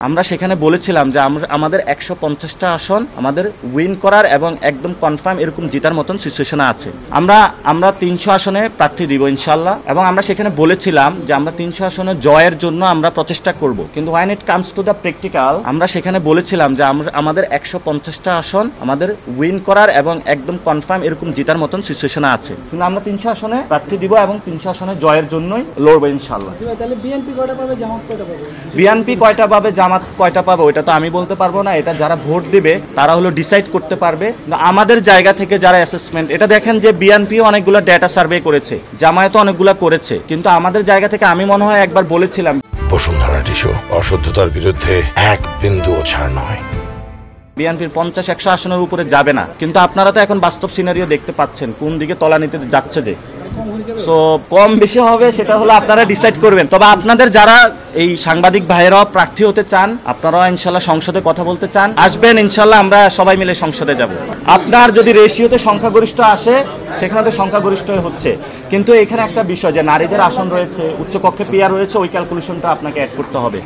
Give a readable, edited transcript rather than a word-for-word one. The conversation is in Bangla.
আমরা সেখানে বলেছিলাম যে আমাদের ১৫০টা আসন আমাদের উইন করার এবং একদম কনফার্ম এরকম জেতার মতন সিচুয়েশনে আছে। আমরা ৩০০ আসনে প্রার্থী দিব ইনশাআল্লাহ, এবং আমরা সেখানে বলেছিলাম যে আমরা ৩০০ আসনে জয়ের জন্য আমরা প্রচেষ্টা করব। কিন্তু when it comes to the practical, আমরা সেখানে বলেছিলাম যে আমাদের ১৫০টা আসন আমাদের উইন করার এবং একদম কনফার্ম এরকম জেতার মতন সিচুয়েশনে আছে। কিন্তু আমরা ৩০০ আসনে প্রার্থী দিব এবং ৩০০ আসনে জয়ের জন্যই লড়বো ইনশাআল্লাহ। তাহলে বিএনপি কয়টা পাবে, জামাত কয়টা পাবে? বিএনপি কয়টা পাবে, জামাত কয়টা পাবে ওইটা তো আমি বলতে পারবো না। এটা যারা ভোট দিবে তারা হলো ডিসাইড করতে পারবে। আমাদের জায়গা থেকে যারা অ্যাসেসমেন্ট, এটা দেখেন যে বিএনপি অনেকগুলো ডেটা সার্ভে করেছে, জামায়াতও অনেকগুলো করেছে, কিন্তু আমাদের জায়গা থেকে আমি মনে হয় একবার বলেছিলাম বসুন্ধরা টিস্যু অশুদ্ধতার বিরুদ্ধে এক বিন্দুও ছাড় নয়। বিএনপির ৫০-১০০ আসনের উপরে যাবে না, কিন্তু আপনারা তো এখন বাস্তব সিনারিও দেখতে পাচ্ছেন কোন দিকে তলানিতে যাচ্ছে। যে সো কম বেশি হবে সেটা হলো আপনারা ডিসাইড করবেন। তবে আপনাদের যারা এই সাংবাদিক ভাইয়েরাও প্রার্থী হতে চান, আপনারাও ইনশাল্লাহ সংসদে কথা বলতে চান, আসবেন ইনশাল্লাহ, আমরা সবাই মিলে সংসদে যাব। আপনার যদি রেশিওতে সংখ্যাগরিষ্ঠ আসে সেখানে তো সংখ্যাগরিষ্ঠ হচ্ছে, কিন্তু এখানে একটা বিষয় যে নারীদের আসন রয়েছে, উচ্চকক্ষে পিয়ার রয়েছে, ওই ক্যালকুলেশনটা আপনাকে অ্যাড করতে হবে।